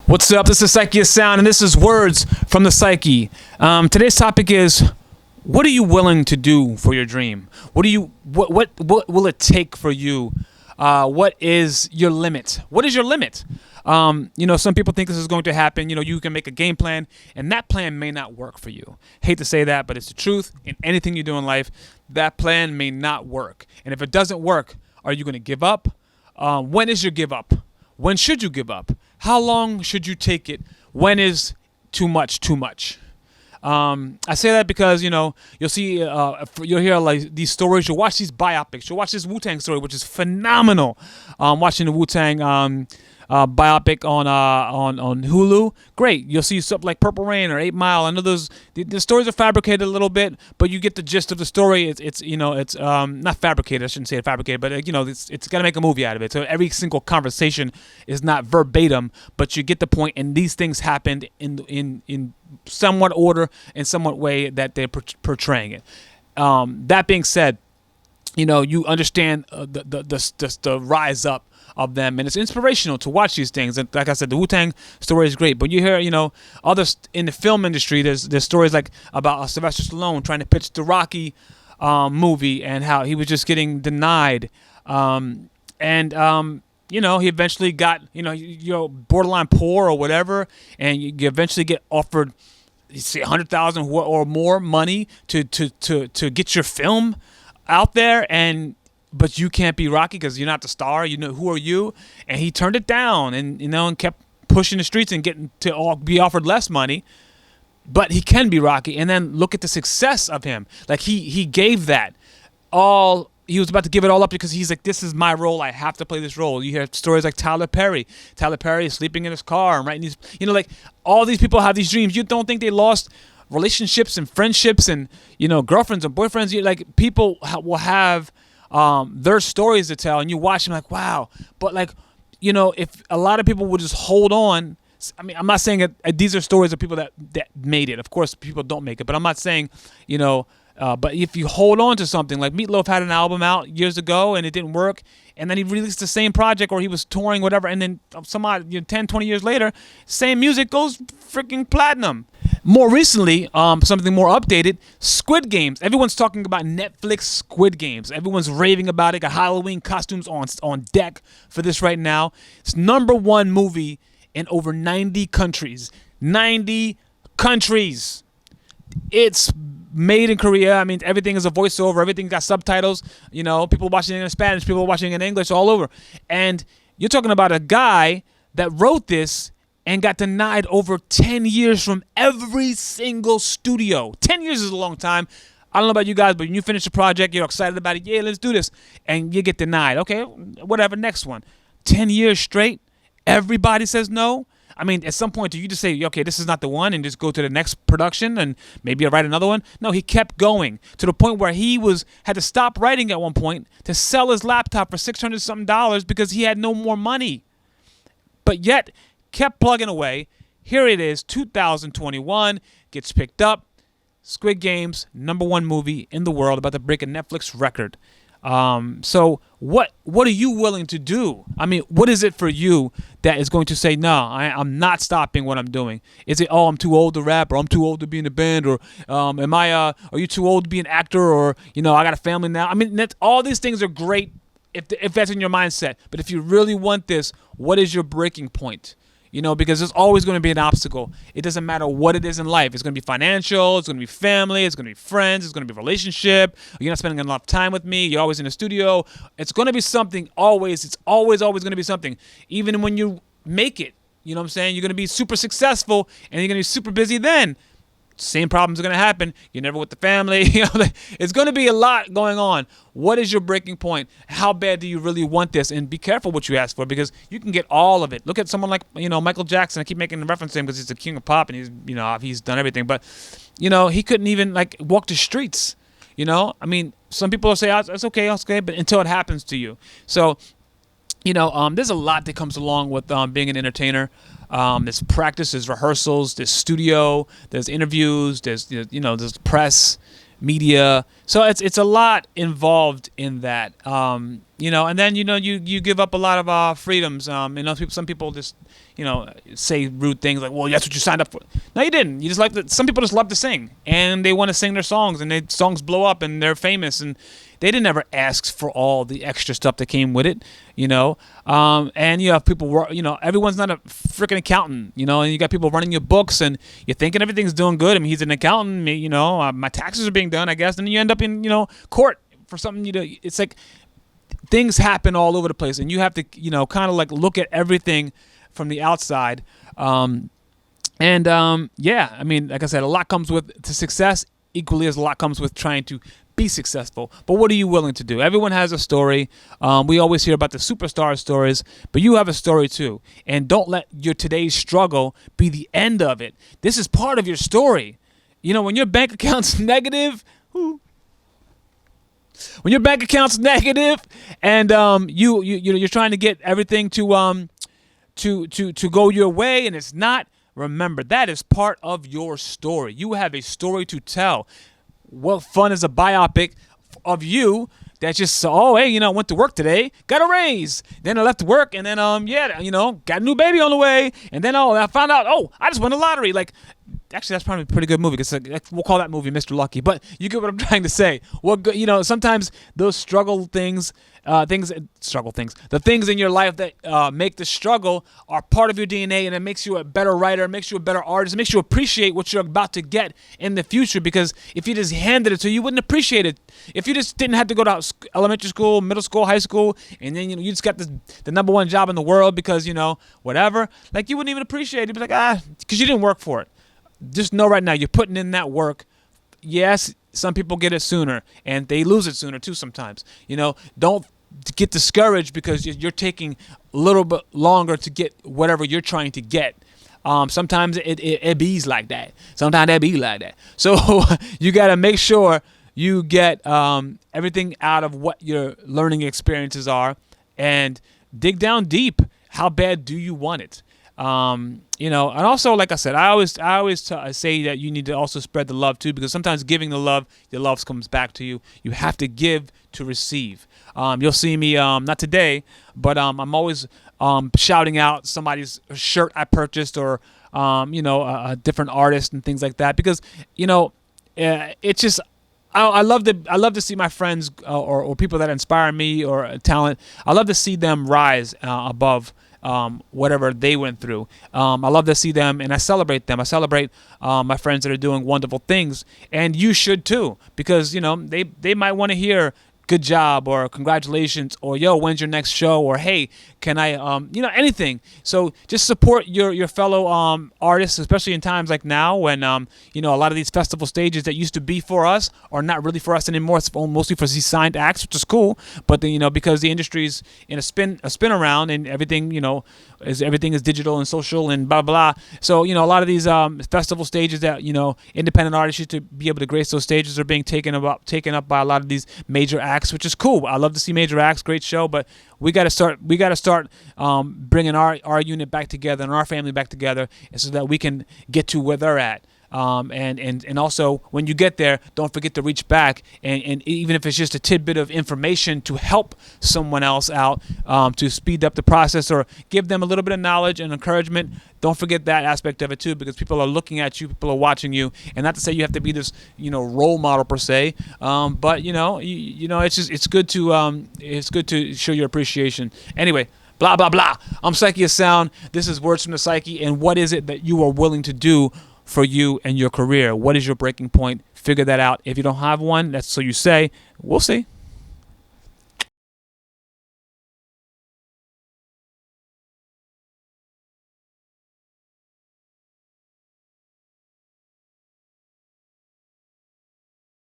What's up? This is Psyche of Sound, and this is Words from the Psyche. Today's topic is: what are you willing to do for your dream? What will it take for you? What is your limit? What is your limit? Some people think this is going to happen. You can make a game plan, and that plan may not work for you. Hate to say that, but it's the truth. In anything you do in life, that plan may not work. And if it doesn't work, are you going to give up? When is your give up? When should you give up? How long should you take it? When is too much too much? I say that because, you'll see, you'll hear like these stories. You'll watch these biopics. You'll watch this Wu-Tang story, which is phenomenal. Watching the Wu-Tang biopic on Hulu, great. You'll see something like Purple Rain or 8 Mile. I know the stories are fabricated a little bit, but you get the gist of the story. It's not fabricated. I shouldn't say fabricated, but it's got to make a movie out of it. So every single conversation is not verbatim, but you get the point. And these things happened in somewhat order and somewhat way that they're portraying it. That being said, you understand the rise up of them, and it's inspirational to watch these things. And like I said, the Wu-Tang story is great, but you hear, others in the film industry, there's stories like about Sylvester Stallone trying to pitch the Rocky movie and how he was just getting denied. He eventually got, you're borderline poor or whatever, and you eventually get offered, say, $100,000 or more money to get your film out there, but you can't be Rocky because you're not the star. Who are you? And he turned it down, and kept pushing the streets and getting to be offered less money. But he can be Rocky. And then look at the success of him. Like he gave that all. He was about to give it all up because he's like, this is my role. I have to play this role. You hear stories like Tyler Perry. Tyler Perry is sleeping in his car and writing these. Like all these people have these dreams. You don't think they lost relationships and friendships and girlfriends and boyfriends? Like people will have their stories to tell, and you watch them like, wow. But if a lot of people would just hold on. I mean, I'm not saying that these are stories of people that made it. Of course, people don't make it, but I'm not saying, but if you hold on to something, like Meatloaf had an album out years ago and it didn't work, and then he released the same project, or he was touring, whatever, and then 10, 20 years later, same music goes freaking platinum. More recently, something more updated, Squid Games. Everyone's talking about Netflix Squid Games. Everyone's raving about it. Got Halloween costumes on deck for this right now. It's #1 movie in over 90 countries. 90 countries. It's made in Korea. I mean, everything is a voiceover. Everything got subtitles. People watching it in Spanish, people watching it in English, all over. And you're talking about a guy that wrote this and got denied over 10 years from every single studio. 10 years is a long time. I don't know about you guys, but when you finish a project, you're excited about it. Yeah, let's do this. And you get denied. Okay, whatever, next one. 10 years straight, everybody says no. I mean, at some point, do you just say, okay, this is not the one, and just go to the next production and maybe I'll write another one? No, he kept going to the point where he had to stop writing at one point to sell his laptop for $600-something because he had no more money. But yet, kept plugging away. Here it is, 2021, gets picked up. Squid Games, #1 movie in the world, about to break a Netflix record. So what are you willing to do? I mean, what is it for you that is going to say, no, I'm not stopping what I'm doing? Is it, I'm too old to rap, or I'm too old to be in a band, or are you too old to be an actor, or I got a family now? I mean, all these things are great if that's in your mindset. But if you really want this, what is your breaking point? Because there's always going to be an obstacle. It doesn't matter what it is in life. It's going to be financial. It's going to be family. It's going to be friends. It's going to be relationship. You're not spending a lot of time with me. You're always in the studio. It's going to be something always. It's always going to be something. Even when you make it, you know what I'm saying? You're going to be super successful, and you're going to be super busy then. Same problems are going to happen. You're never with the family. It's going to be a lot going on. What is your breaking point? How bad do you really want this? And be careful what you ask for, because you can get all of it. Look at someone like, Michael Jackson. I keep making the reference to him because he's the king of pop, and he's done everything. But, he couldn't even walk the streets. I mean, some people will say, oh, it's okay, but until it happens to you. So, there's a lot that comes along with being an entertainer. There's practice, there's rehearsals, there's studio, there's interviews, there's press, media. So it's a lot involved in that. And then you give up a lot of freedoms. Some people just say rude things like, "Well, that's what you signed up for." No, you didn't. You just like some people just love to sing and they want to sing their songs and their songs blow up and they're famous and they didn't ever ask for all the extra stuff that came with it. And you have people. Everyone's not a freaking accountant. And you got people running your books and you're thinking everything's doing good. I mean, he's an accountant. My taxes are being done, I guess, and then you end up in court for something. It's like things happen all over the place, and you have to, kind of like look at everything from the outside. Yeah, I mean, like I said, a lot comes to success, equally as a lot comes with trying to be successful. But what are you willing to do? Everyone has a story. We always hear about the superstar stories, but you have a story too. And don't let your today's struggle be the end of it. This is part of your story. When your bank account's negative, when your bank account's negative and you're trying to get everything to go your way and it's not, remember that is part of your story. You have a story to tell. What fun is a biopic of you that just went to work today, got a raise, then I left work and then got a new baby on the way, and then I found out I just won the lottery. Like, actually, that's probably a pretty good movie. We'll call that movie Mr. Lucky. But you get what I'm trying to say. Sometimes those struggle things, the things in your life that make the struggle are part of your DNA, and it makes you a better writer, it makes you a better artist, it makes you appreciate what you're about to get in the future. Because if you just handed it to you, wouldn't appreciate it. If you just didn't have to go to elementary school, middle school, high school, and then you just got the number one job in the world because whatever, like you wouldn't even appreciate it. You'd be like because you didn't work for it. Just know right now you're putting in that work. Yes, some people get it sooner and they lose it sooner too sometimes. Don't get discouraged because you're taking a little bit longer to get whatever you're trying to get. Sometimes it bees like that. Sometimes it be like that. So you got to make sure you get everything out of what your learning experiences are and dig down deep. How bad do you want it? And also, like I said, I always say that you need to also spread the love too, because sometimes giving the love comes back to you. You have to give to receive. You'll see me, not today, but I'm always shouting out somebody's shirt I purchased or a different artist and things like that, because it's just. I love to see my friends or people that inspire me or talent. I love to see them rise above whatever they went through. I love to see them, and I celebrate them. I celebrate my friends that are doing wonderful things, and you should too, because they might want to hear good job or congratulations or yo, when's your next show, or hey, can I anything. So just support your fellow artists, especially in times like now when a lot of these festival stages that used to be for us are not really for us anymore. It's mostly for these signed acts, which is cool, but because the industry's in a spin around and everything everything is digital and social and blah blah. So a lot of these festival stages that independent artists used to be able to grace those stages are being taken up by a lot of these major acts, which is cool. I love to see major acts, great show, but we got to start bringing our unit back together and our family back together, so that we can get to where they're at. And also when you get there, don't forget to reach back and even if it's just a tidbit of information to help someone else out, to speed up the process or give them a little bit of knowledge and encouragement. Don't forget that aspect of it too, because people are looking at you, people are watching you, and not to say you have to be this role model per se, but it's good to show your appreciation. Anyway, blah blah blah. I'm Psyche of Sound. This is Words from the Psyche, and what is it that you are willing to do for you and your career? What is your breaking point? Figure that out. If you don't have one, that's so you say. We'll see.